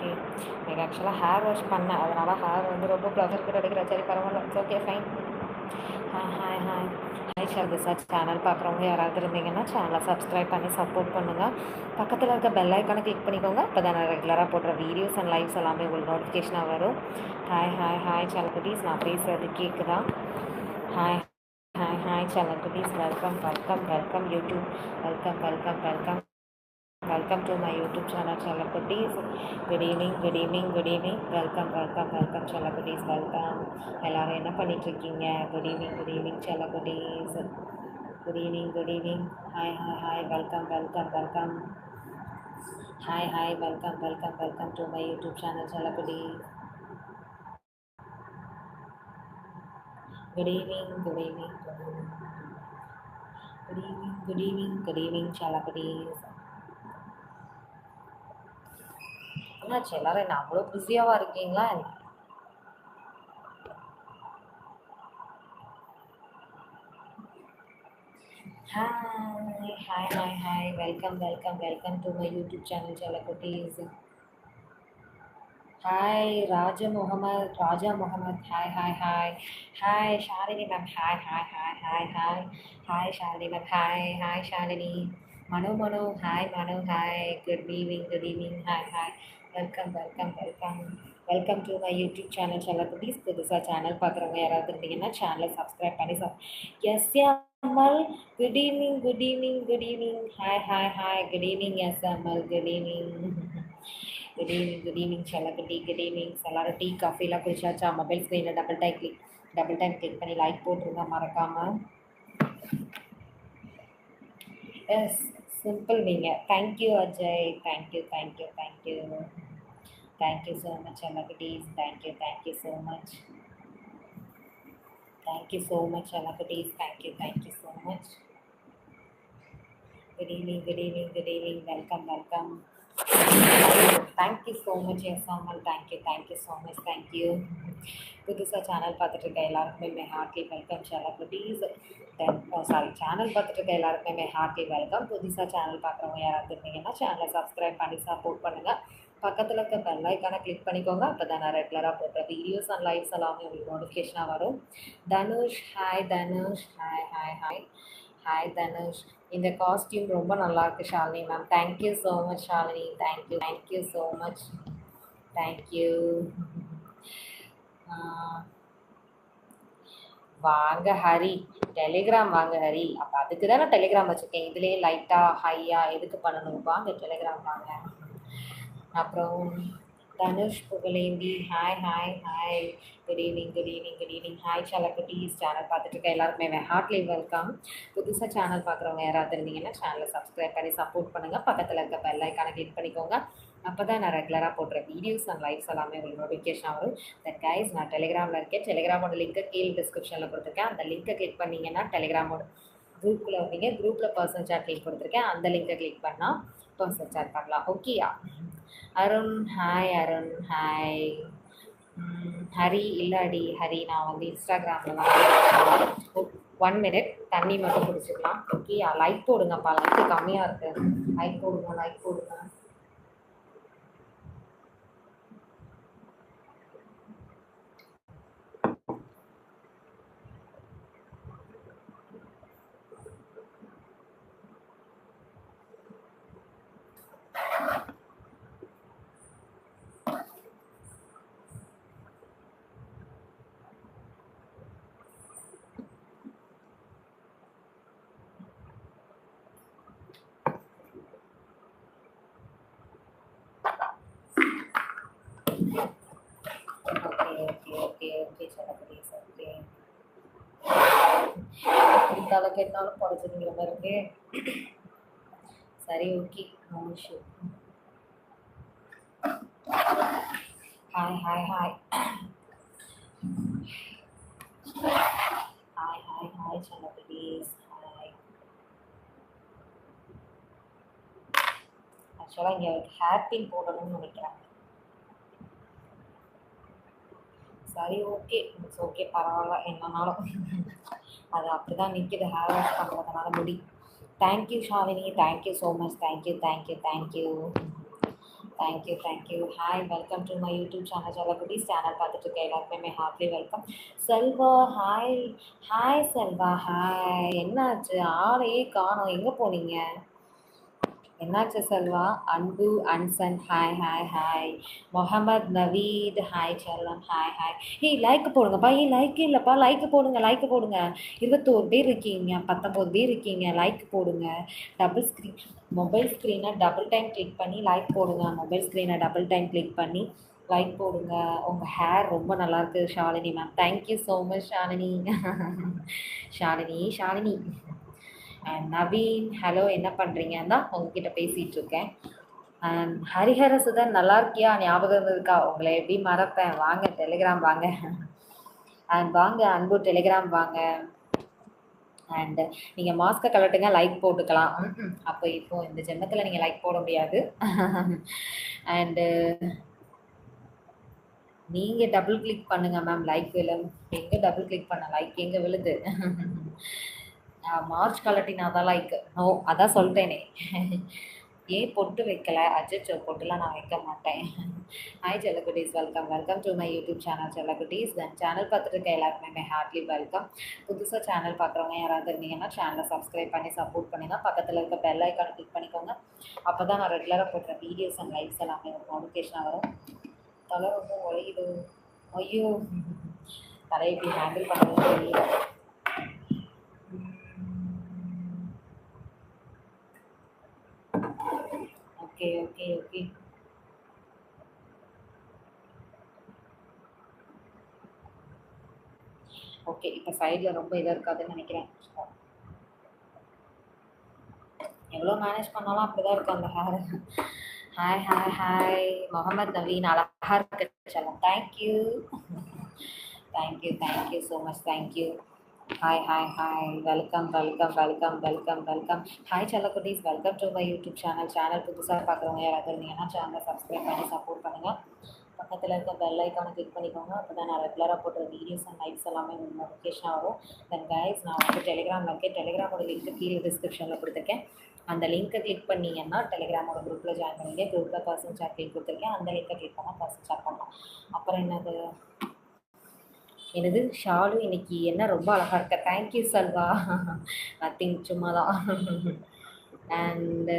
Okay. எனக்கு ஆக்சுவலாக hair wash பண்ணேன். அதனால் ஹேர் வந்து ரொம்ப ப்ளவர் கூட எடுக்கிற. சரி பரவாயில்ல. It's okay fine. Hi hi hi hi ஷர்திசா. சேனல் பார்க்குறவங்க யாராவது இருந்தீங்கன்னா சேனலை சப்ஸ்கிரைப் பண்ணி சப்போர்ட் பண்ணுங்கள். பக்கத்தில் இருக்க பெல் ஐக்கானை கிளிக் பண்ணிக்கோங்க. இப்போ தான் நான் ரெகுலராக போடுற வீடியோஸ் அண்ட் லைவ்ஸ் எல்லாமே உங்களுக்கு நோட்டிஃபிகேஷனாக வரும். ஹாய் ஹாய் ஹாய் செல்லக்குட்டீஸ். நான் பேசுகிறது கேட்குதா? ஹாய் ஹாய் ஹாய் செல்லக்குட்டீஸ். Welcome welcome welcome YouTube. Welcome welcome welcome welcome to my YouTube channel செல்லக்குட்டீஸ். Good evening good evening good evening. Welcome welcome welcome செல்லக்குட்டீஸ். வெல்கம். எல்லோரும் என்ன பண்ணிகிட்ருக்கீங்க? குட் ஈவினிங் செல்லக்குட்டீஸ். Good evening. Hi hi hi welcome welcome welcome. Hi hi welcome welcome welcome to my YouTube channel செல்லக்குட்டீஸ். Good evening செல்லக்குட்டீஸ். என்னாச்சு எல்லாரும் என்ன அவ்வளோ பிஸியாவா இருக்கீங்களா? Hi hi hi hi welcome welcome welcome to my YouTube channel செல்லக்குட்டீஸ். Hi Raja Mohammed. Hi hi hi hi Shalini ma'am. Hi hi hi hi hi hi Shalini ma'am. Hi hi Shalini. Mano hi Mano. Hi good evening. Hi hi welcome welcome welcome welcome to my YouTube channel செல்லக்குட்டீஸ். புதுசாக channel பார்க்குறவங்க யாராவது இருந்தீங்கன்னா சேனலை subscribe பண்ணி S Ammal. Good evening. Hi hi hi good evening S Ammal. Good evening செல்லக்குட்டி. Good evening. எல்லோரும் tea காஃபிலாம் குடிச்சாச்சா? மொபைல் ஸ்க்ரீனில் டபுள் டைம் கிளிக் பண்ணி லைக் போட்டுருங்க மறக்காமல். எஸ் சிம்பிள் நீங்கள். Thank you Ajay. Thank you so much செல்லக்குட்டீஸ். Thank you so much. Thank you so much செல்லக்குட்டீஸ். Thank you so much. Good evening welcome. Thank you so much S Ammal. Thank you so much. Thank you. புதுசாக channel பார்த்துட்டு இருக்க எல்லாருக்குமே மை ஹார்ட்லி வெல்கம் செல்லக்குட்டீஸ். சேனல் பார்த்துட்டு இருக்க எல்லாருக்குமே மை ஹார்ட்லி வெல்கம். புதுசாக சேனல் பார்க்குறவங்க யாராவது இருந்தீங்கன்னா சேனலை சப்ஸ்கிரைப் பண்ணி சப்போர்ட் பண்ணுங்கள். பக்கத்தில் இருக்க பெல் ஐக்கானை கிளிக் பண்ணிக்கோங்க. அப்போ தான் நான் ரெகுலராக போடுற வீடியோஸ் அண்ட் லைவ்ஸ் எல்லாமே உங்களுக்கு நோட்டிஃபிகேஷனாக வரும். தனுஷ். ஹாய் தனுஷ். ஹாய் தனுஷ். இந்த காஸ்டியூம் ரொம்ப நல்லாயிருக்கு Shalini ma'am. Thank you so much Shalini. Thank you so much. Thank you. வாங்க ஹரி. டெலிகிராம் வாங்க ஹரி. அப்போ அதுக்கு தான் நான் டெலிகிராம் வச்சுருக்கேன். இதுலேயே லைட்டாக ஹையாக எதுக்கு பண்ணணும்? வாங்க டெலிகிராம் வாங்க. அப்புறம் Dhanush Pugazhendhi. Hi good evening. Hi செல்லக்குட்டீஸ். சேனல் பார்த்துட்டு இருக்க எல்லாருக்குமே ஹார்ட்லி வெல்கம். புதுசாக சேனல் பார்க்குறவங்க யாராவது இருந்தீங்கன்னா சேனலை சப்ஸ்கிரைப் பண்ணி சப்போர்ட் பண்ணுங்கள். பக்கத்தில் இருக்க பெல் ஐக்கானை கிளிக் பண்ணிக்கோங்க. அப்போ தான் நான் ரெகுலராக போடுற வீடியோஸ் அண்ட் லைவ்ஸ் எல்லாமே உங்களுக்கு நோட்டிஃபிகேஷன் வரும். தட் கைஸ் நான் டெலிகிராமில் இருக்கேன். டெலிகிராமோட லிங்க்கை கீழே டிஸ்கிரிப்ஷனில் கொடுத்துருக்கேன். அந்த லிங்க்கை கிளிக் பண்ணிங்கன்னா டெலிகிராமோட குரூப்பில் வந்தீங்க. குரூப்பில் பர்சனல் சாட் லிங்க் கொடுத்துருக்கேன். அந்த லிங்க்கை கிளிக் பண்ணால் பர்சனல் சாட் பண்ணலாம். ஓகேயா? அருண். ஹாய். ஹரி இல்லாடி ஹரி. நான் வந்து இன்ஸ்டாகிராமில் தான். 1 minute தண்ணி மட்டும் குடிச்சிக்கலாம். ஓகேயா? லைக் போடுங்கப்பா. லைக்கு கம்மியாக இருக்குது. லைக் போடுங்க. ஓகே செல்லக்குட்டீஸ். ஓகே தலை கேட்டாலும் குறைச்சிருங்கிற மாதிரி இருக்கு. சரி ஓகே. No issue. ஹாய் செல்லக்குட்டீஸ். ஹாய். ஆக்சுவலாக இங்கே ஹேர் பின் போடணும்னு நினைக்கிறேன். சரி ஓகே. இட்ஸ் ஓகே பரவாயில்ல. என்னன்னாலும் அது அப்படி தான் நிற்கிது ஹேர் வாஷ் பண்ணுறதுனால முடி. Thank you Shalini. Thank you so much. Thank you. Thank you. Hi, welcome to my YouTube channel. ஜலகுட்டீஸ் சேனல் பார்த்துட்டு இருக்க எல்லாருக்குமே heartly welcome. Selva hi. Hi Selva hi. என்னாச்சு ஆளையே காணோம், எங்கே போனீங்க? என்னாச்சு Selva? Anbu Anson hi hi hi. Mohammed Naveed hi செல்லம் ஹாய் ஹாய். லைக் போடுங்கப்பா. லைக் இல்லைப்பா, லைக் போடுங்க, லைக் போடுங்க. 21 பேர் இருக்கீங்க, 19 பேர் இருக்கீங்க, லைக் போடுங்க. டபுள் ஸ்க்ரீன் மொபைல் ஸ்க்ரீனை டபுள் டைம் கிளிக் பண்ணி லைக் போடுங்க. மொபைல் ஸ்க்ரீனை டபுள் டைம் கிளிக் பண்ணி லைக் போடுங்க. உங்கள் ஹேர் ரொம்ப நல்லாயிருக்கு Shalini ma'am. Thank you so much Shalini. Shalini and Naveen hello, என்ன பண்ணுறீங்க? தான் உங்ககிட்ட பேசிகிட்டு இருக்கேன். அண்ட் ஹரிஹர சுதன் நல்லா இருக்கியா? ஞாபகம் இருக்கா? உங்களை எப்படி மறப்பேன்? வாங்க டெலிகிராம் வாங்க. அண்ட் வாங்க அன்பு டெலிகிராம் வாங்க. அண்ட் நீங்கள் மாஸ்க்கை கலட்டுங்க, லைக் போட்டுக்கலாம். அப்போ இப்போ இந்த ஜென்மத்தில் நீங்கள் லைக் போட முடியாது. அண்டு நீங்கள் டபுள் கிளிக் பண்ணுங்கள் மேம். லைக் விழு. எங்கே டபுள் கிளிக் பண்ண லைக் எங்கே விழுது? மார்ச் கலட்டினா தான் லைக். அதான் சொல்லிட்டேனே. ஏன் பொட்டு வைக்கல? அஜிச்சோ, பொட்டுலாம் நான் வைக்க மாட்டேன். ஹாய் செல்லக்குட்டீஸ், welcome to my YouTube channel செல்லக்குட்டீஸ். தென் சேனல் பார்த்துட்டு இருக்க எல்லாருக்குமே ஹார்ட்லி வெல்கம். புதுசாக சேனல் பார்க்குறவங்க யாராவது இருந்தீங்கன்னா சேனலை சப்ஸ்கிரைப் பண்ணி சப்போர்ட் பண்ணுங்கள். பக்கத்தில் இருக்க பெல் ஐக்கானை கிளிக் பண்ணிக்கோங்க. அப்போ தான் நான் ரெகுலராக போடுற வீடியோஸ் அண்ட் லைவ்ஸ் எல்லாமே நோட்டிஃபிகேஷனாக வரும். தலை ரொம்ப உழையுது. ஐயோ, தலையை இப்படி ஹேண்டில் பண்ணவும் தெரியல. ஓகே. இப்போ சைடில் ரொம்ப இதாக இருக்காதுன்னு நினைக்கிறேன். எவ்வளோ மேனேஜ் பண்ணாலும் அப்படி தான் இருக்கும் அந்த ஹேர். ஹாய் முகமது நவீன், அழகாக இருக்கு செல்லம். Thank you so much. Thank you. Hi. Welcome. Hi செல்லக்குட்டீஸ், welcome to my YouTube channel புதுசாக பார்க்குறவங்க யாராவது இருந்தீங்கன்னா சேனலை சப்ஸ்கிரைப் பண்ணி சப்போர்ட் பண்ணுங்கள். பக்கத்தில் இருக்க பெல் ஐக்கானை கிளிக் பண்ணிக்கோங்க. அப்போ தான் நான் ரெகுலராக போடுற வீடியோஸ் அண்ட் லைவ்ஸ் எல்லாமே உங்களுக்கு நோட்டிஃபிகேஷன் ஆகும். தென் கைஸ், நான் வந்து டெலிகிராமில் இருக்கேன். டெலிகிராமோட லிங்க்கு கீழே டிஸ்கிரிப்ஷனில் கொடுத்துருக்கேன். அந்த லிங்க்கை கிளிக் பண்ணிங்கன்னா டெலிகிராமோட குரூப்பில் ஜாயின் பண்ணிங்க. குரூப்பில் பர்சன் சாட் லிங்க் கொடுத்துருக்கேன். அந்த லிங்க்கை கிளிக் பண்ணால் பர்சன் சாட் பண்ணலாம். அப்புறம் எனது ஷாலு இன்னைக்கு என்ன ரொம்ப அழகாக இருக்க. தேங்க்யூ செல்வா. நத்திங், சும்மா தான். அண்டு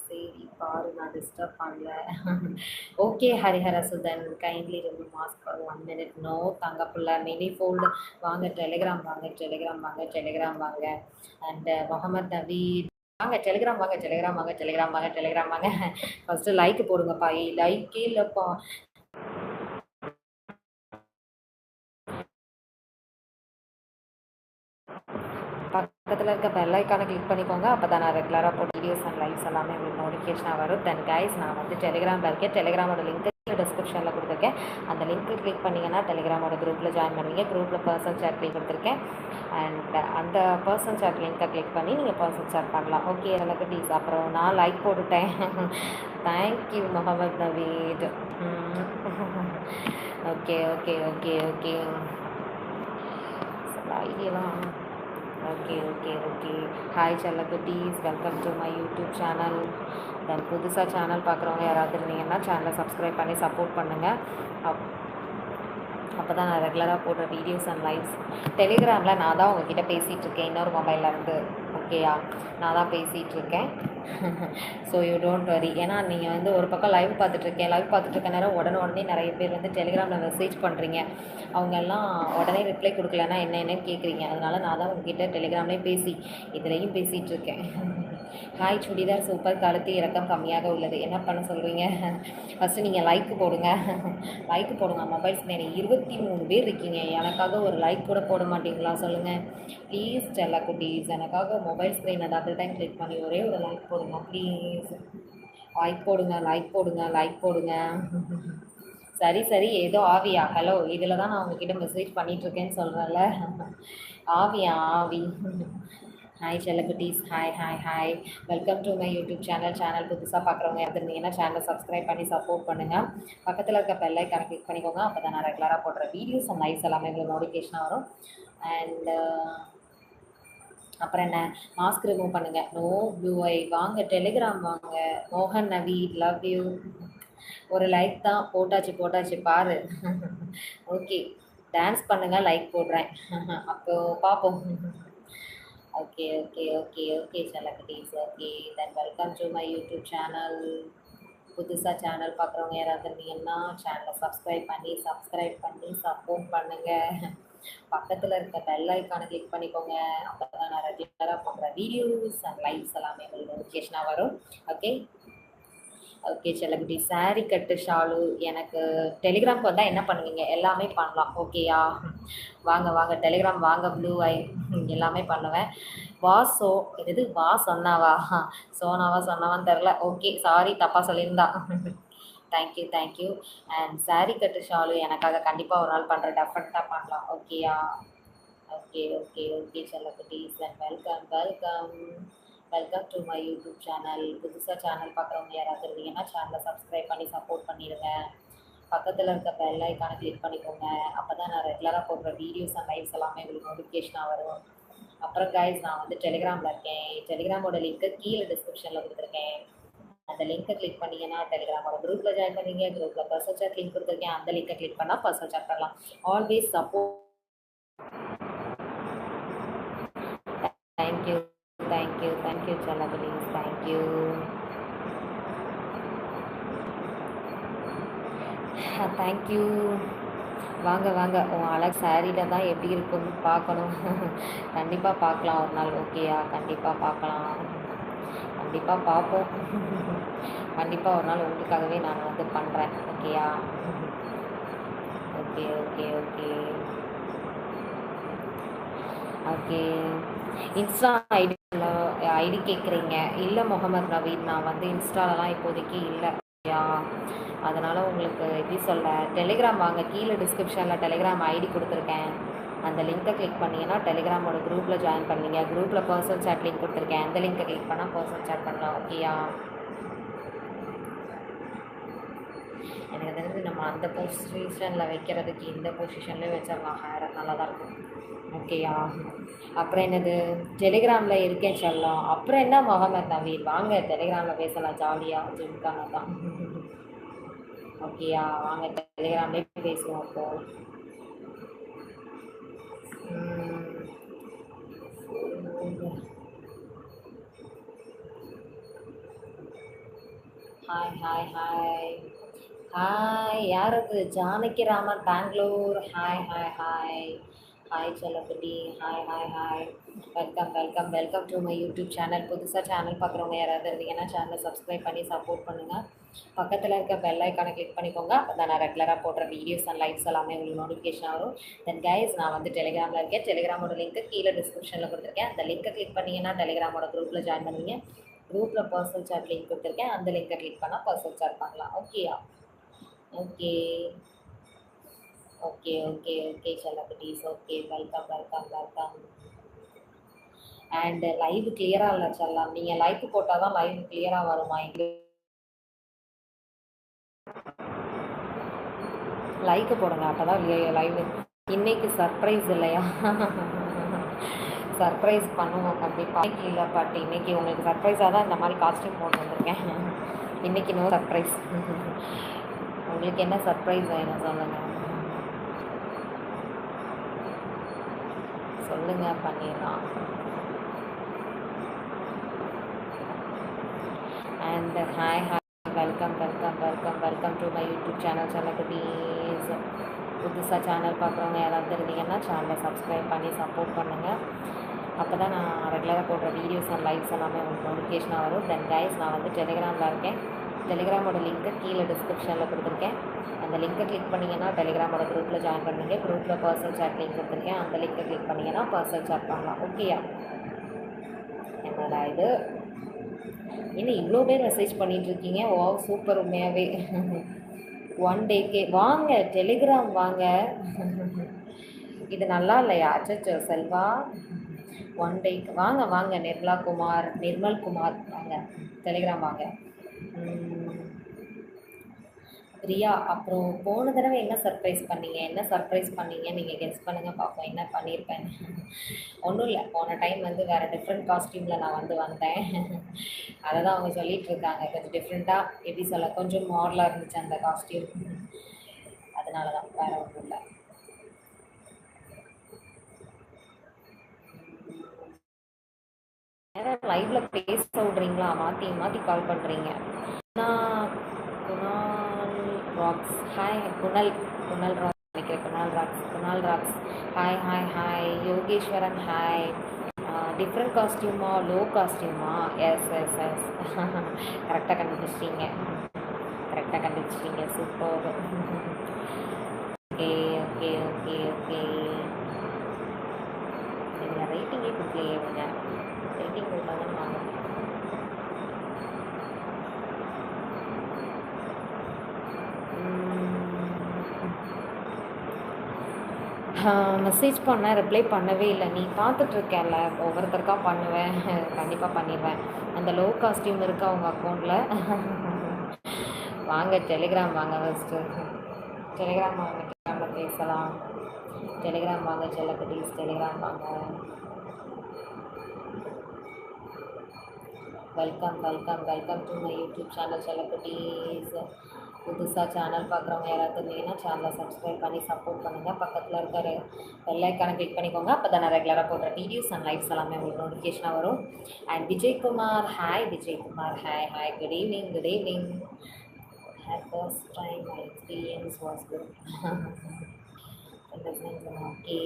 சரி பாரு, நான் டிஸ்டர்ப் பண்ணல. Okay Harihara Sudhan, kindly remove mask for 1 minute. No தங்கப்புள்ள மினி ஃபோல்டு. வாங்க டெலிகிராம் வாங்க. அண்ட் முகமது நவீத் வாங்க டெலிகிராம் வாங்க. First like போடுங்கப்பா. லைக்கே இல்லைப்பா. பக்கத்தில் இருக்க பெல் ஐக்கானை கிளிக் பண்ணிக்கோங்க. அப்போ தான் நான் ரெகுலராக போட்ட வீடியோஸ் அண்ட் லைவ்ஸ் எல்லாமே உங்களுக்கு நோட்டிஃபிகேஷனாக வரும். தென் கைஸ், நான் வந்து டெலிகிராமில் இருக்கேன். டெலிகிராமோட லிங்க் டிஸ்கிரிப்ஷனில் கொடுத்துருக்கேன். அந்த லிங்க்கு கிளிக் பண்ணிங்கன்னா டெலிகிராமோட குரூப்பில் ஜாயின் பண்ணுவீங்க. குரூப்பில் பர்சன் சாட் லிங்க் கொடுத்துருக்கேன். அண்ட் அந்த பர்சன் சாட் லிங்க்கை கிளிக் பண்ணி நீங்கள் பர்சன் சாட் பண்ணலாம். ஓகே எனக்கு டீஸ். அப்புறம் நான் லைக் போட்டுட்டேன். தேங்க்யூ முகமது நவீத். ஓகே. ஐடியெல்லாம் ஓகே. ஹாய் செல்லக்குட்டீஸ், welcome to my YouTube channel. Then புதுசாக சேனல் பார்க்குறவங்க யாராவது இருந்தீங்கன்னா சேனலை சப்ஸ்கிரைப் பண்ணி சப்போர்ட் பண்ணுங்கள். அப்போ தான் நான் ரெகுலராக போடுற வீடியோஸ் அண்ட் லைவ்ஸ். டெலிகிராமில் நான் தான் உங்ககிட்ட பேசிகிட்ருக்கேன், இன்னொரு மொபைலில் இருந்து. ஓகேயா, நான் தான் பேசிகிட்ருக்கேன். So you don't worry. ஏன்னா நீங்கள் வந்து ஒரு பக்கம் லைவ் பார்த்துட்ருக்க நேரம் உடனே நிறைய பேர் வந்து டெலிகிராமில் மெசேஜ் பண்ணுறீங்க. அவங்கெல்லாம் உடனே ரிப்ளை கொடுக்கலன்னா என்னென்னு கேட்குறீங்க. அதனால் நான் தான் உங்ககிட்ட டெலிகிராம்லேயே இதுலேயும் பேசிகிட்ருக்கேன். ஹாய் சுடிதார் சூப்பர், கழுத்து இறக்கம் கம்மியாக உள்ளது. என்ன பண்ண சொல்கிறீங்க? ஃபஸ்ட்டு நீங்கள் லைக் போடுங்க. மொபைல் ஸ்க்ரீன் 23 பேர் இருக்கீங்க. எனக்காக ஒரு லைக் கூட போட மாட்டீங்களா சொல்லுங்கள் ப்ளீஸ் செல்லக்குட்டீஸ். எனக்காக மொபைல் ஸ்க்ரீனை டபுள் டைம் கிளிக் பண்ணி ஒரே ஒரு லைக் போடுங்க ப்ளீஸ். லைக் போடுங்க. சரி ஏதோ ஆவியா? ஹலோ, இதில் தான் நான் உங்ககிட்ட மெசேஜ் பண்ணிகிட்ருக்கேன்னு சொல்கிறேன்ல. ஆவி. ஹாய் செல்லக்குட்டீஸ். Hi. Welcome to my YouTube channel புதுசாக பார்க்குறவங்க இருந்தீங்கன்னா சேனலை சப்ஸ்கிரைப் பண்ணி சப்போர்ட் பண்ணுங்கள். பக்கத்தில் இருக்க பெல் ஐக்கானை கிளிக் பண்ணிக்கோங்க. அப்போ தான் நான் ரெகுலராக போடுற வீடியோஸ் அண்ட் லைவ்ஸ் எல்லாமே உங்களுக்கு நோட்டிஃபிகேஷனாக வரும். அண்ட் அப்புறம் என்ன, மாஸ்க் ரிமூவ் பண்ணுங்கள். நோ ப்ளூ ஐ. வாங்க டெலிகிராம் வாங்க. மோகன் நவீத், லவ் யூ. ஒரு லைக் தான் போட்டாச்சு போட்டாச்சு பாரு. ஓகே. டான்ஸ் பண்ணுங்க லைக் போடுறேன். அப்போ பார்ப்போம். ஓகே ஓகே ஓகே ஓகே செல்லக்குட்டீஸ். Okay then welcome to my YouTube channel. புதுசாக சேனல் பார்க்குறவங்க யாராவது இருந்தீங்கன்னா சேனலை சப்ஸ்கிரைப் பண்ணி சப்போர்ட் பண்ணுங்கள். பக்கத்தில் இருக்க பெல் ஐக்கானை கிளிக் பண்ணிக்கோங்க. அப்போ தான் நான் ரெகுலராக போடுற வீடியோஸ் அண்ட் லைவ்ஸ் எல்லாமே உங்களுக்கு நோட்டிஃபிகேஷனாக வரும். ஓகே ஓகே செல்லக்குட்டி. சாரி கட்டு ஷாலு எனக்கு டெலிகிராம்க்கு வந்தால் என்ன பண்ணுவீங்க? எல்லாமே பண்ணலாம். ஓகேயா? வாங்க வாங்க டெலிகிராம் வாங்க. ப்ளூ ஐ எல்லாமே பண்ணுவேன். வாசோ இது வா சொன்னாவா சோனாவா சொன்னாவான்னு தெரில. ஓகே சாரி தப்பாக சொல்லியிருந்தா. Thank you thank you. அண்ட் சாரி கட்டு ஷாலு எனக்காக கண்டிப்பாக ஒரு நாள் பண்ணுறேன். டெஃபரெண்ட்டாக பண்ணலாம். ஓகேயா? ஓகே ஓகே ஓகே செல்லக்குட்டீஸ். And welcome welcome welcome to my YouTube channel. புதுசாக சேனல் பார்க்குறவங்க யாராவது இருந்தீங்கன்னா சேனலை சப்ஸ்கிரைப் பண்ணி சப்போர்ட் பண்ணிடுங்க. பக்கத்தில் இருக்க பெல் ஐக்கானை கிளிக் பண்ணிக்கோங்க. அப்போ தான் நான் ரெகுலராக போடுற வீடியோஸ் அண்ட் லைவ்ஸ் எல்லாமே உங்களுக்கு நோட்டிஃபிகேஷனாக வரும். அப்புறம் கைஸ் நான் வந்து டெலிகிராமில் இருக்கேன். டெலிகிராமோட லிங்க்கு கீழே டிஸ்கிரிப்ஷனில் கொடுத்துருக்கேன். அந்த லிங்க்கை கிளிக் பண்ணிங்கன்னா டெலிகிராமோட குரூப்பில் ஜாயின் பண்ணுவீங்க. குரூப்பில் பர்சனல் சாட் லிங்க் கொடுத்துருக்கேன். அந்த லிங்கை கிளிக் பண்ணால் பர்சனல் சாட் பண்ணலாம். Always support. Thank you thank you thank you செல்லக்குட்டீஸ். Thank you thank you. வாங்க வாங்க. உன் அழகு சாரியில் தான் எப்படி இருக்குன்னு பார்க்கணும். கண்டிப்பாக பார்க்கலாம் ஒரு நாள். ஓகேயா? கண்டிப்பாக பார்க்கலாம். கண்டிப்பாக பார்ப்போம். கண்டிப்பாக ஒரு நாள் உங்களுக்காகவே நான் வந்து பண்ணுறேன். ஓகேயா? Okay okay okay okay. Insta ID கேட்குறீங்க? இல்லை முகமது நவீன், நான் வந்து இன்ஸ்டாலலாம் இப்போதைக்கு இல்லை. அதனால் உங்களுக்கு எப்படி சொல்ல, டெலிகிராம் வாங்க. கீழே டிஸ்கிரிப்ஷனில் டெலிகிராம் ஐடி கொடுத்துருக்கேன். அந்த லிங்க்கை கிளிக் பண்ணிங்கன்னா டெலிகிராமோட குரூப்பில் ஜாயின் பண்ணுவீங்க. குரூப்பில் பர்சனல் சாட் லிங்க் கொடுத்துருக்கேன். அந்த லிங்க்கை கிளிக் பண்ணால் பர்சனல் சாட் பண்ணலாம். ஓகேயா? எனக்கு தெரிஞ்சு நம்ம அந்த பொசிஷனில் வைக்கிறதுக்கு இந்த பொசிஷன்லேயே வச்சிடலாம். ஹேரை நல்லா தான் இருக்கும். ஓகேயா? அப்புறம் என்னது, டெலிகிராமில் இருக்கேன் செல்லம். அப்புறம் என்ன முகமது நவீன், வாங்க டெலிகிராமில் பேசலாம் ஜாலியாக. ஜிம்கான தான். ஓகேயா? வாங்க டெலிகிராம்லேயே பேசுவோம். அப்போது ஹாய் ஹாய் ஹாய் ஹாய். யார் அது? Janaki Raman Bangalore. Hi hi hi hi செல்லக்குட்டி. Hi hi hi. Welcome welcome welcome to my YouTube channel. புதுசாக சேனல் பார்க்குறவங்க யாராவது இருந்தீங்கன்னா சேனலை சப்ஸ்கிரைப் பண்ணி சப்போர்ட் பண்ணுங்கள். பக்கத்தில் இருக்க பெல் ஐக்கானை கிளிக் பண்ணிக்கோங்க. அப்போ தான் நான் ரெகுலராக போடுற வீடியோஸ் அண்ட் லைவ்ஸ் எல்லாமே உங்களுக்கு நோட்டிஃபிகேஷன் வரும். தென் கைஸ் நான் வந்து டெலிகிராமில் இருக்கேன். டெலிகிராமோட லிங்க்கு கீழே டிஸ்கிரிப்ஷனில் கொடுத்துருக்கேன். அந்த லிங்க்கை கிளிக் பண்ணிங்கன்னா டெலிகிராமோட குரூப்பில் ஜாயின் பண்ணுவீங்க. குரூப்பில் பர்சனல் சாட் லிங்க் கொடுத்துருக்கேன். அந்த லிங்கை கிளிக் பண்ணால் பர்சனல் சாட் பண்ணலாம். ஓகேயா? ஓகே ஓகே ஓகே ஓகே செல்லக்குட்டீஸ். Okay welcome welcome welcome. And live கிளியராக இல்லை செல்லாம். நீங்கள் லைக் போட்டால் தான் லைவ் கிளியராக வருமா? எங்களுக்கு லைக்கு போடுங்க, அப்போ தான் லைவ். இன்றைக்கி சர்ப்ரைஸ் இல்லையா? சர்ப்ரைஸ் பண்ணுவோம் கண்டிப்பாக. இன்றைக்கி இல்லை, பட் இன்றைக்கி உங்களுக்கு சர்ப்ரைஸாக தான் இந்த மாதிரி காஸ்ட்யூம் போட்டு வந்திருக்கேன். இன்றைக்கி நோ சர்ப்ரைஸ். உங்களுக்கு என்ன சர்ப்ரைஸ் வேணும் சொல்லுங்கள் பண்ணிடலாம். And hi hi welcome welcome welcome welcome to my YouTube channel செல்லக்குட்டீஸ். புதுசாக சேனல் பார்க்குறவங்க யாராவது இருந்தீங்கன்னா சேனலை சப்ஸ்கிரைப் பண்ணி சப்போர்ட் பண்ணுங்கள். அப்போ தான் நான் ரெகுலராக போடுற வீடியோஸ் அண்ட் லைவ்ஸ் எல்லாமே உங்களுக்கு நோட்டிஃபிகேஷனாக வரும். தென் கைஸ் நான் வந்து டெலிகிராமில் இருக்கேன். டெலிகிராமோட லிங்க்கு கீழே டிஸ்கிரிப்ஷனில் கொடுத்துருக்கேன். அந்த லிங்க்கை கிளிக் பண்ணிங்கன்னா டெலிகிராமோட குரூப்பில் ஜாயின் பண்ணுவீங்க. குரூப்பில் பர்சனல் சாட் லிங்க் கொடுத்துருக்கேன். அந்த லிங்க்கை கிளிக் பண்ணிங்கன்னா பர்சனல் சாட் பண்ணலாம். ஓகேயா? என்னடா இது, இன்னும் இவ்வளோ பேர் மெசேஜ் பண்ணிகிட்ருக்கீங்க. ஓ சூப்பர். உண்மையாகவே 1 டேக்கே வாங்க டெலிகிராம் வாங்க. இது நல்லா இல்லையா? அச்சோ செல்வா. 1 டேக்கு வாங்க வாங்க. நிர்மல் குமார் வாங்க டெலிகிராம் வாங்க. ரியா, அப்புறம் போன தடவை என்ன சர்ப்ரைஸ் பண்ணீங்க? என்ன சர்ப்ரைஸ் பண்ணீங்க? நீங்க கெஸ் பண்ணுங்க பார்ப்போம். என்ன பண்ணியிருப்பேன்னு. ஒண்ணும் இல்ல. போன டைம் வந்து வேற டிஃப்ரெண்ட் காஸ்டியூம்ல நான் வந்தேன். அத தான் அவங்க சொல்லிட்டு இருக்காங்க. கொஞ்சம் டிஃப்ரெண்ட்டா எப்படி சொல்ல, கொஞ்சம் மாடலா இருந்துச்சு அந்த காஸ்டியூம். அதனால தான். வேற ஒண்ணும் இல்ல. லைவ்ல பேச விடுறீங்களா? மாத்தி மாத்தி கால் பண்றீங்க. நான் Kunal rocks. Hi Kunal. Kunal rocks நினைக்கிறேன். Kunal rocks. Hi hi hi. Yogeswaran hi. Different காஸ்டியூமா? லோ காஸ்டியூமா? Yes yes yes. கரெக்டாக கண்டுபிடிச்சிட்டீங்க. Super. Okay okay okay okay. நீங்கள் ரேட்டிங்கே கொடுக்கலையே இவங்க. ரேட்டிங் கொடுத்தாங்கன்னு வாங்க. மெசேஜ் பண்ணேன், ரிப்ளை பண்ணவே இல்லை. நீ பார்த்துட்ருக்கேன்ல, ஒவ்வொருத்தருக்கா பண்ணுவேன். கண்டிப்பாக பண்ணிடுவேன். அந்த லோ காஸ்டியூம் இருக்கா உங்கள் அக்கௌண்ட்டில்? வாங்க டெலிகிராம் வாங்க ஃபஸ்ட்டு. டெலிகிராம் வாங்க, டெலிகிராமில் பேசலாம். டெலிகிராம் வாங்க செல்லக்குட்டீஸ், டெலிகிராம் வாங்க. Welcome welcome welcome to my YouTube channel செல்லக்குட்டீஸ். புதுசாக சேனல் பார்க்குறவங்க யாராவது இருந்தீங்கன்னா சேனலை சப்ஸ்கிரைப் பண்ணி சப்போர்ட் பண்ணுங்கள். பக்கத்தில் இருக்கிற பெல் ஐக்கானை கிளிக் பண்ணிக்கோங்க. அப்போ தான் நான் ரெகுலராக போடுற வீடியோஸ் அண்ட் லைவ்ஸ் எல்லாமே உங்களுக்கு நோட்டிஃபிகேஷனாக வரும். And Vijaykumar hi. Vijaykumar hi hi. Good evening good evening. First time my experience was good. Okay,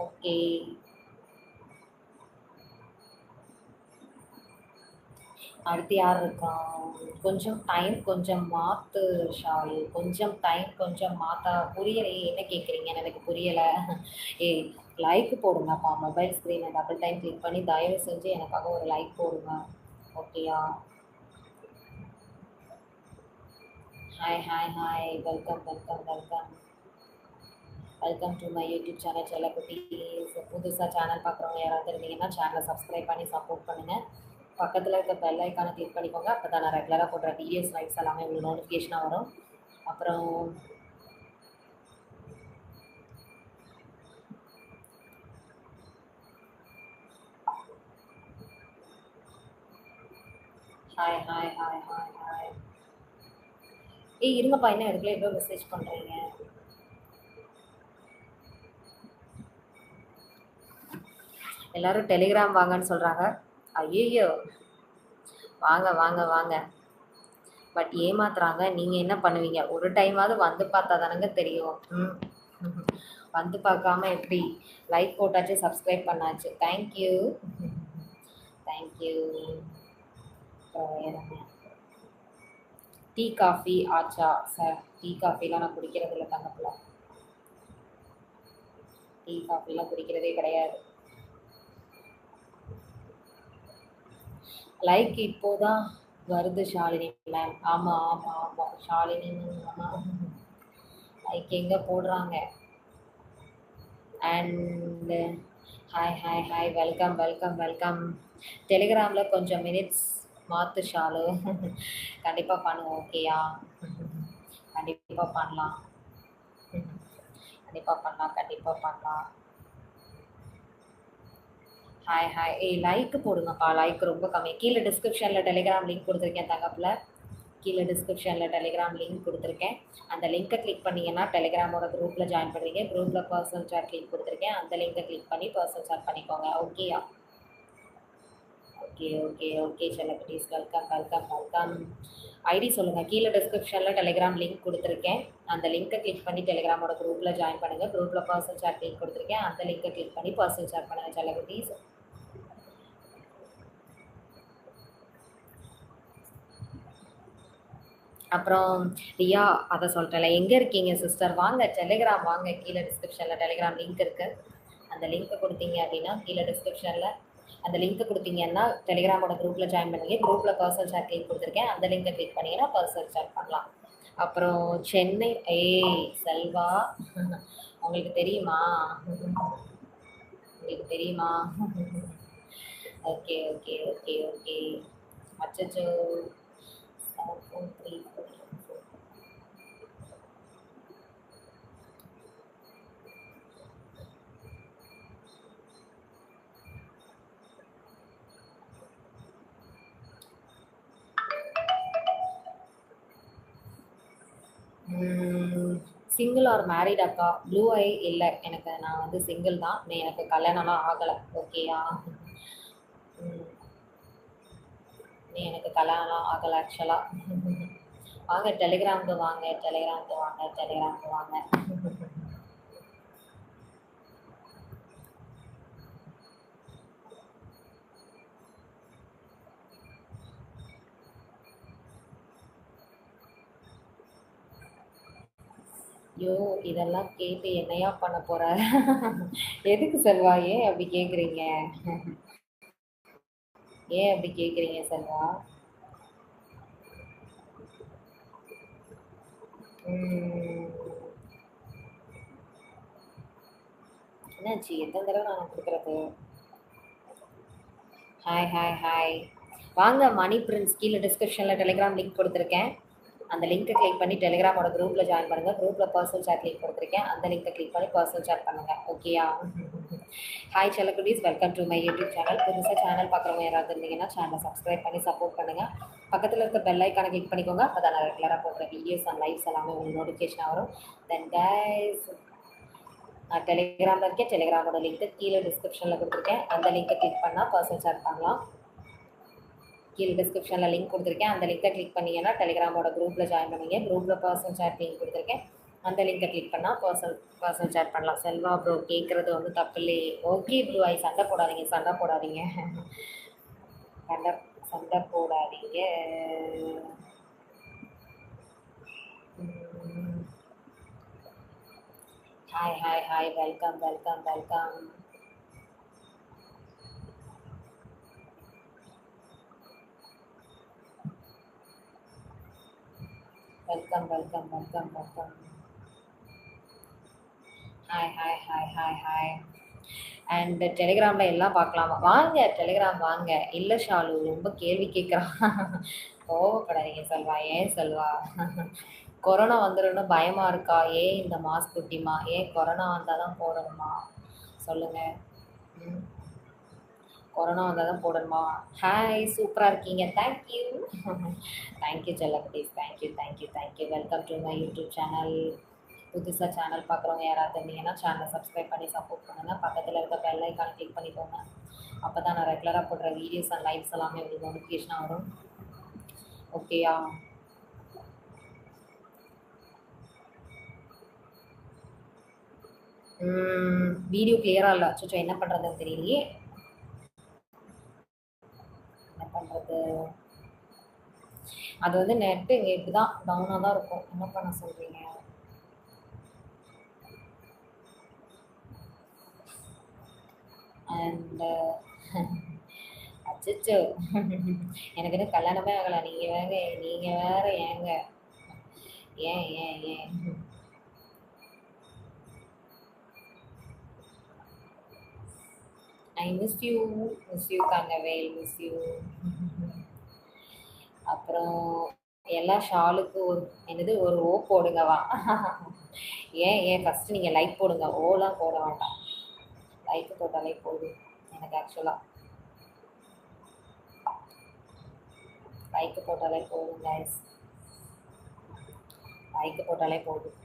okay. அடுத்து யார் இருக்கா? கொஞ்சம் டைம் கொஞ்சம் மாற்று ஷால். கொஞ்சம் டைம் கொஞ்சம் மாற்றா. புரியலையே, என்ன கேட்குறீங்கன்னு எனக்கு புரியலை. ஏய், லைக் போடுங்கப்பா. மொபைல் ஸ்க்ரீனை டபுள் டைம் கிளிக் பண்ணி தயவு செஞ்சு எனக்காக ஒரு லைக் போடுங்க. ஓகேயா? Hi hi hi. Welcome welcome welcome. Welcome to my YouTube channel செல்லக்குட்டீஸ். புதுசாக சேனல் பார்க்குறவங்க யாராவது இருந்தீங்கன்னா சேனலை சப்ஸ்கிரைப் பண்ணி சப்போர்ட் பண்ணுங்கள். பக்கத்தில் இருக்க பெல் ஐக்கானை கிளிக் பண்ணிக்கோங்க. அப்போ தான் நான் ரெகுலராக போடுற வீடியோஸ் லைவ்ஸ் எல்லாமே உங்களுக்கு நோட்டிஃபிகேஷனாக வரும். அப்புறம் hi hi hi hi hi. ஏய் இருங்கப்பா, என்ன அதுக்குள்ளே எவ்வளோ மெசேஜ் பண்ணுறீங்க? எல்லோரும் டெலிகிராம் வாங்கன்னு சொல்கிறாங்க. ஐயோ, வாங்க வாங்க வாங்க. பட் ஏமாத்துறாங்க. நீங்கள் என்ன பண்ணுவீங்க? ஒரு டைமாவது வந்து பார்த்தா தானங்க தெரியும். வந்து பார்க்காம எப்படி? லைக் போட்டாச்சு, சப்ஸ்கிரைப் பண்ணாச்சு. Thank you thank you. டீ காஃபி ஆச்சா சார்? டீ காஃபிலாம் நான் குடிக்கிறது இல்லை தங்கப்பில். டீ காஃபிலாம் குடிக்கிறதே கிடையாது. லைக் இப்போதான் வருது ஷாலினி மேம். ஆமாம் ஆமாம் ஆமாம் ஷாலினி மேம். லைக் எங்கே போடுறாங்க? And hi hi hi. Welcome welcome welcome. டெலிகிராமில் கொஞ்சம் மினிட்ஸ் மாற்று ஷாலு. கண்டிப்பாக பண்ணுவோம். ஓகேயா? கண்டிப்பாக பண்ணலாம். கண்டிப்பாக பண்ணலாம். Hi hi. ஏய் லைக் போடுங்கப்பா. லைக் ரொம்ப கம்மி. கீழே டிஸ்கிரிப்ஷனில் டெலிகிராம் லிங்க் கொடுத்துருக்கேன் தங்கப்பில். கீழே டிஸ்கிரிப்ஷனில் டெலிகிராம் லிங்க் கொடுத்துருக்கேன். அந்த லிங்க்கை கிளிக் பண்ணிங்கன்னா டெலிகிராமோட குரூப்பில் ஜாயின் பண்ணுறீங்க. குரூப்பில் பர்சனல் சாட் லிங்க் கொடுத்துருக்கேன். அந்த லிங்க்கை கிளிக் பண்ணி பர்சனல் சாட் பண்ணிக்கோங்க. ஓகேயா? ஓகே ஓகே ஓகே செல்லக்குட்டீஸ். Welcome welcome welcome. ஐடி சொல்லுங்கள். கீழே டிஸ்கிரிப்ஷனில் டெலிகிராம் லிங்க் கொடுத்துருக்கேன். அந்த லிங்க்கை கிளிக் பண்ணி டெலிகிராமோட குரூப்பில் ஜாயின் பண்ணுங்கள். குரூப்பில் பர்சனல் சாட் லிங்க் கொடுத்துருக்கேன். அந்த லிங்க்கை கிளிக் பண்ணி பர்சனல் சாட் பண்ணுங்கள் செல்லக்குட்டீஸ். அப்புறம் ரியா, அதை சொல்கிறேன்ல, எங்கே இருக்கீங்க சிஸ்டர்? வாங்க டெலிகிராம் வாங்க. கீழே டிஸ்கிரிப்ஷனில் டெலிகிராம் லிங்க் இருக்குது. அந்த லிங்க்கை கொடுத்தீங்க அப்படின்னா கீழே டிஸ்கிரிப்ஷனில் அந்த லிங்க்கை கொடுத்தீங்கன்னா டெலிகிராமோட குரூப்பில் ஜாயின் பண்ணுவீங்க. குரூப்பில் பர்சனல் சாட் லிங்க் கொடுத்துருக்கேன். அந்த லிங்க்கை கிளிக் பண்ணிங்கன்னா பர்சனல் சாட் பண்ணலாம். அப்புறம் சென்னை. ஏய் செல்வா, உங்களுக்கு தெரியுமா? உங்களுக்கு தெரியுமா? Okay okay okay okay. அச்சச்சோ. 7434. சிங்கிள் ஆர் மேரிட் அக்கா? ப்ளூ ஐ இல்லை எனக்கு. நான் வந்து சிங்கிள் தான். எனக்கு கல்யாணம்லாம் ஆகலை. ஓகேயா? எனக்கு கல்யாணம்லாம் ஆகலை ஆக்சுவலாக. வாங்க டெலிகிராமுக்கு வாங்க, டெலிகிராமுக்கு வாங்க, டெலிகிராமுக்கு வாங்க. ஐயோ, இதெல்லாம் கேட்டு என்னையா பண்ண போற? எதுக்கு செல்வா? ஏன் அப்படி கேக்குறீங்க? ஏன் அப்படி கேக்குறீங்க செல்வா? என்னாச்சு? எத்தனை தடவை நான் கொடுக்குறது? Hi hi hi. வாங்க மணி பிரின்ஸ், கீழே டிஸ்கிரிப்ஷனில் டெலிகிராம் லிங்க் கொடுத்துருக்கேன். அந்த லிங்க்கை கிளிக் பண்ணி டெலிகிராமோட குரூப்பில் ஜாயின் பண்ணுங்கள். குரூப்பில் பர்சனல் சேட் லிங்க் கொடுத்துருக்கேன். அந்த லிங்க்கை கிளிக் பண்ணி பர்சனல் சேட் பண்ணுங்கள். ஓகேயா? ஹாய் செல்லக்குட்டீஸ், welcome to my YouTube channel. புதுசாக சேனல் பார்க்குறவங்க யாராவது இருந்தீங்கன்னா சேனலை சப்ஸ்கிரைப் பண்ணி சப்போர்ட் பண்ணுங்கள். பக்கத்தில் இருக்க பெல் ஐக்கானை கிளிக் பண்ணிக்கோங்க. அப்போ தான் நான் ரெகுலராக போடுற வீடியோஸ் அண்ட் லைவ்ஸ் எல்லாமே உங்களுக்கு நோட்டிஃபிகேஷன் வரும். தென் கைஸ், நான் டெலிகிராமில் இருக்கேன். டெலிகிராமோட லிங்க்கு கீழே டிஸ்கிரிப்ஷனில் கொடுத்துருக்கேன். அந்த லிங்க்கை கிளிக் பண்ணால் பர்சனல் சேட் பண்ணலாம். கீழே டிஸ்கிரிப்ஷனில் லிங்க் கொடுத்துருக்கேன். அந்த லிங்கை கிளிக் பண்ணிங்கன்னா டெலிகிராமோட குரூப்பில் ஜாயின் பண்ணுவீங்க. குரூப்பில் பர்சனல் சேட் லிங்க் கொடுத்துருக்கேன். அந்த லிங்கை கிளிக் பண்ணால் பர்சனல் சேட் பண்ணலாம். செல்வா ப்ரோ கேட்குறது வந்து தப்பு இல்லையே. ஓகே ப்ரோ, ஐ சண்டை போடாதீங்க, சண்டை போடாதீங்க, சண்டை சண்டை போடாதீங்க. Hi hi hi, welcome welcome welcome. Welcome welcome welcome welcome. Hi hi hi hi hi. And டெலிகிராமில் எல்லாம் பார்க்கலாமா? வாங்க டெலிகிராம் வாங்க. இல்லை ஷாலு, ரொம்ப கேள்வி கேட்குறான். கோவப்படாதீங்க செல்வா. ஏன் செல்வா? கொரோனா வந்துடும்னு பயமாக இருக்கா? ஏன் இந்த மாஸ்க் குட்டிமா? ஏன் கொரோனா வந்தால் தான் போடணுமா? சொல்லுங்கள். கொரோனா வந்தால் தான் போடணுமா? ஹாய், சூப்பராக இருக்கீங்க. தேங்க்யூ. தேங்க்யூ செல்லக்குட்டீஸ். Thank you thank you thank you. Welcome to my YouTube channel. புதுசாக சேனல் பார்க்குறவங்க யாராவது இருந்தீங்கன்னா சேனலை சப்ஸ்கிரைப் பண்ணி சப்போர்ட் பண்ணுங்கள். பக்கத்தில் இருக்க பெல் ஐக்கானை கிளிக் பண்ணிக்கோங்க. அப்போ தான் நான் ரெகுலராக போடுற வீடியோஸ் அண்ட் லைவ்ஸ் எல்லாமே உங்களுக்கு நோட்டிஃபிகேஷனாக வரும். ஓகேயா? வீடியோ கிளியராக இல்லை. அச்சோ, என்ன பண்ணுறதுன்னு தெரியலையே. என்ன பண்ணுறது? அது வந்து நெட்டு இங்கே இப்படி தான் டவுனாக தான் இருக்கும். என்ன பண்ண சொல்கிறீங்க? அண்ட் அச்சோ, எனக்கு இன்னும் கல்யாணமே ஆகலை. நீங்கள் வேறு ஏங்க? ஏன் ஏன் ஏன்? I miss you Thangavel, miss you. அப்புறம் எல்லா ஷாலுக்கு என்னது ஒரு ஓ போடுங்கவா? ஏன் ஃபஸ்ட்டு நீங்கள் லைக் போடுங்க. ஓலாம் போட வேண்டாம். லைக் போட்டாலே போதும் எனக்கு. ஆக்சுவலாக லைக் போட்டாலே போதும் கைஸ். லைக் போட்டாலே போதும்.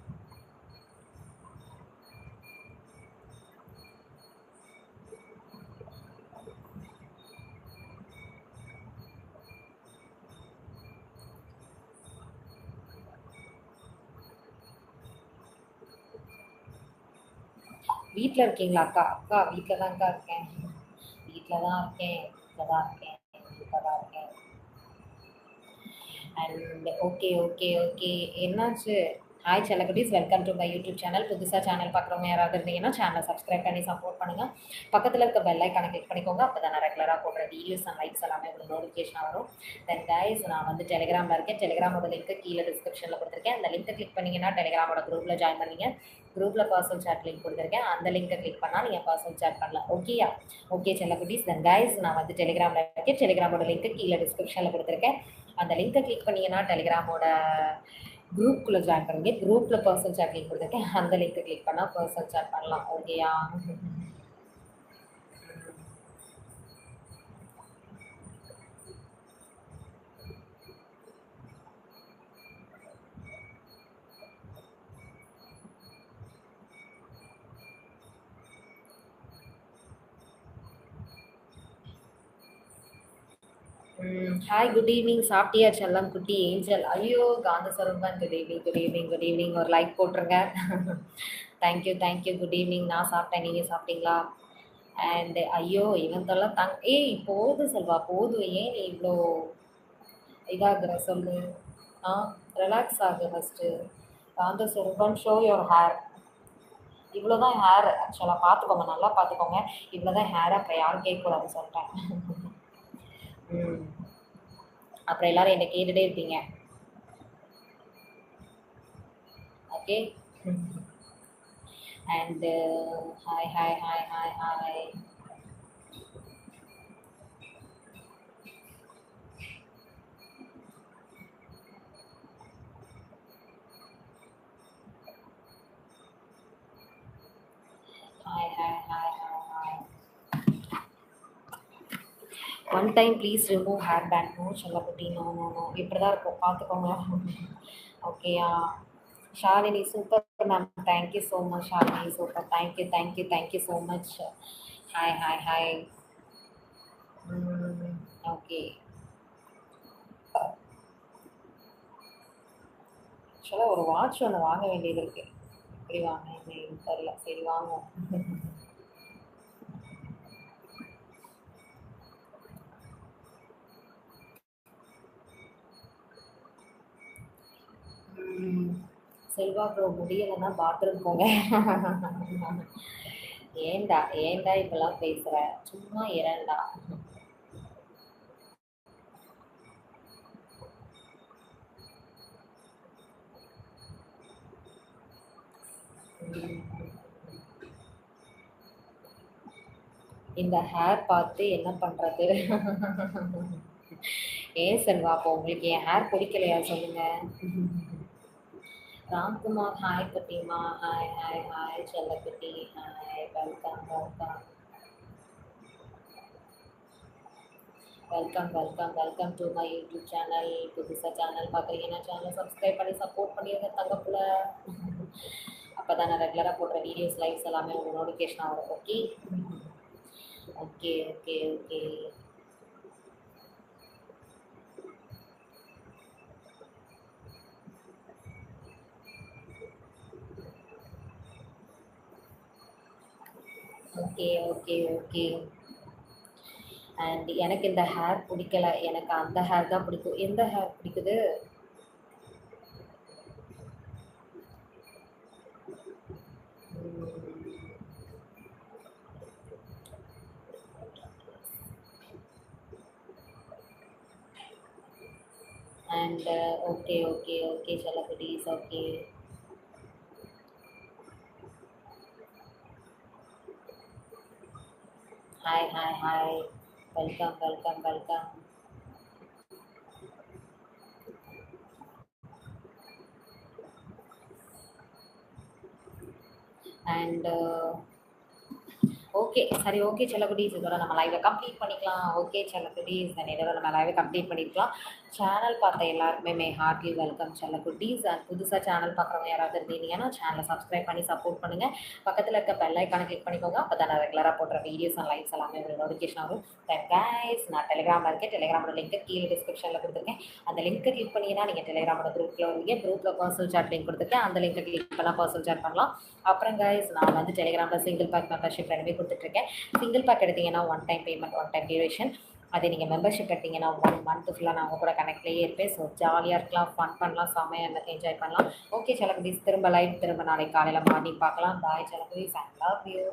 வீட்டில் இருக்கீங்களா அக்கா? அக்கா வீட்டில் தான்க்கா இருக்கேன். வீட்டில் தான் இருக்கேன். வீட்டில் தான் இருக்கேன். வீட்டில் தான் இருக்கேன். And okay okay okay. என்னாச்சு? ஹாய் செல்லக்குட்டீஸ், welcome to my YouTube channel. புதுசாக சேனல் பார்க்குறவங்க யாராவது இருந்தீங்கன்னா சேனலை சப்ஸ்கிரைப் பண்ணி சப்போர்ட் பண்ணுங்கள். பக்கத்தில் இருக்க பெல் ஐக்கானை கிளிக் பண்ணிக்கோங்க. அப்போ தான் நான் ரெகுலராக போடுற வீடியோஸ் அண்ட் லைக்ஸ் எல்லாமே உங்களுக்கு நோட்டிஃபிகேஷன் வரும். தென் கைஸ், நான் வந்து டெலிகிராமில் இருக்கேன். டெலிகிராமோட லிங்க்கு கீழே டிஸ்கிரிப்ஷனில் கொடுத்துருக்கேன். அந்த லிங்க்கை கிளிக் பண்ணிங்கன்னா டெலிகிராமோட குரூப்பில் ஜாயின் பண்ணிங்க. குரூப்பில் பர்சனல் சேட் லிங்க் கொடுத்துருக்கேன். அந்த லிங்க்கை கிளிக் பண்ணால் நீங்கள் பர்சனல் சேட் பண்ணலாம். ஓகேயா? ஓகே செல்லக்குட்டீஸ். தென் கைஸ், நான் வந்து டெலிகிராமில் இருக்கேன். டெலிகிராமோட லிங்க்கு கீழே டிஸ்கிரிப்ஷனில் கொடுத்துருக்கேன். அந்த லிங்க்கை கிளிக் பண்ணிங்கன்னா டெலிகிராமோட குரூப்புக்குள்ளே ஜாயின் பண்ணுங்க. குரூப்பில் பர்சனல் சேட் லிங்க் கொடுத்துருக்கேன். அந்த லிங்க்கை கிளிக் பண்ணால் பர்சனல் சேட் பண்ணலாம். ஓகேயா? Hi, good evening. சாப்பிட்டியா செல்லம் குட்டி ஏஞ்சல்? ஐயோ காந்த Saravanan, good evening good evening good evening. ஒரு லைக் போட்டுருங்க. Thank you thank you. Good evening. நான் சாப்பிட்டேன், நீங்கள் சாப்பிட்டீங்களா? அண்ட் ஐயோ இவன்தெல்லாம் ஏய் போதும் செல்வா, போதும். ஏன் நீ இவ்வளோ இதாகிற சொல்லு. ஆ, ரிலாக்ஸ் ஆகு ஃபஸ்ட்டு. காந்த சரவணன், ஷோ யுவர் ஹேர். இவ்வளோ தான் ஹேர். ஆக்சுவலாக பார்த்துக்கோங்க, நல்லா பார்த்துக்கோங்க. இவ்வளோ தான் ஹேர். அப்புறம் யாரும் கேட்கக்கூடாது சொல்லிட்டேன். அப்புறம் எல்லாரும் என்னை கேட்டுகிட்டே இருப்பீங்க. Okay. And hi hi hi hi hi. Hi hi hi hi hi. One time please remove hair band. No செல்லக்குட்டி, நோ நோ நோ. இப்படி தான் இருக்கும், பார்த்துக்கோங்க. ஓகேயா? Shalini super ma'am. Thank you so much Shalini, super. Thank you thank you thank you so much. Hi hi hi. Okay. ஆக்சுவலாக ஒரு watch ஒன்று வாங்க வேண்டியது இருக்குது. எப்படி வாங்க என்ன தெரியல. சரி வாங்குவோம். செல்வா ப்ரோ, முடியலைன்னா பாத்ரூம் போங்க. ஏண்டா ஏண்டா இப்பெல்லாம் பேசுகிற? சும்மா இரண்டா. இந்த ஹேர் பார்த்து என்ன பண்ணுறது? ஏன் செல்வா, அப்போ உங்களுக்கு என் ஹேர் பிடிக்கலையா சொல்லுங்கள். ராம்குமார், ஹாய் குட்டிமா. ஹாய் ஹாய் ஹாய் செல்லக்குட்டி. Hi, welcome welcome welcome welcome welcome to my YouTube channel. புதுசாக சேனல் பார்க்குறீங்கன்னா சேனலை சப்ஸ்கிரைப் பண்ணி சப்போர்ட் பண்ணிடுங்க தங்கப்புல. அப்போ தான் நான் ரெகுலராக போடுற வீடியோஸ் லைவ்ஸ் எல்லாமே உங்களுக்கு நோட்டிஃபிகேஷன் ஆகும். Okay okay okay okay. Okay okay okay. And எனக்கு இந்த ஹேர் பிடிக்கல, எனக்கு அந்த ஹேர் தான் பிடிக்கும். எந்த ஹேர் பிடிக்குது? அண்ட் ஓகே ஓகே ஓகே செல்லக்குட்டீஸ். Okay. Hi hi hi. Welcome welcome welcome. And okay சரி. ஓகே செல்லக்குட்டீஸ், இதோட நம்ம லைவை கம்ப்ளீட் பண்ணிக்கலாம். ஓகே செல்லக்குட்டீஸ், இதோட நம்ம லைவை கம்ப்ளீட் பண்ணிக்கலாம். சேனல் பார்த்த எல்லாருக்குமே மே ஹார்ட்லி வெல்கம் செல்லக்குட்டீஸ். அண்ட் புதுசாக சேனல் பார்க்குறவங்க யாராவது இருந்தீங்கன்னா சேனலை சப்ஸ்கிரைப் பண்ணி சப்போர்ட் பண்ணுங்கள். பக்கத்தில் இருக்க பெல் ஐக்கானை கிளிக் பண்ணிக்கோங்க. அப்போ தான் நான் ரெகுலராக போடுற வீடியோஸ் அண்ட் லைவ்ஸ் எல்லாமே உங்களுக்கு நோட்டிஃபிகேஷன் ஆகும். தென் கைஸ், நான் டெலிகிராமில் இருக்கேன். டெலிகிராமோட லிங்க்கு கீழே டிஸ்கிரிப்ஷனில் கொடுத்துருக்கேன். அந்த லிங்க்கை கிளிக் பண்ணிங்கன்னா நீங்கள் டெலிகிராமோட குரூப்பில் வருவீங்க. குரூப்பில் பர்சனல் சாட் லிங்க் கொடுத்துருக்கேன். அந்த லிங்க்கை கிளிக் பண்ணால் பர்சனல் சாட் பண்ணலாம். அப்புறம் கைஸ், நான் வந்து டெலிகிராமில் சிங்கிள் பேக் மெம்பர்ஷிப் ரெண்டுமே கொடுத்துட்ருக்கேன். சிங்கிள் பேக் எடுத்தீங்கன்னா one time payment, one time duration. அது நீங்கள் மெம்பர்ஷிப் எடுத்தீங்கன்னா 1 மந்த் ஃபுல்லாக நான் உங்க கூட கனெக்ட்லேயே இருப்பேன். ஸோ ஜாலியாக இருக்கலாம், ஃபன் பண்ணலாம், செம்மையாக என்ஜாய் பண்ணலாம். ஓகே செல்லக்குட்டீஸ், திரும்ப லைவ் திரும்ப நாளைக்கு காலையில் மார்னிங் பார்க்கலாம். பாய் செல்லக்குட்டீஸ், ஐ லவ் யூ.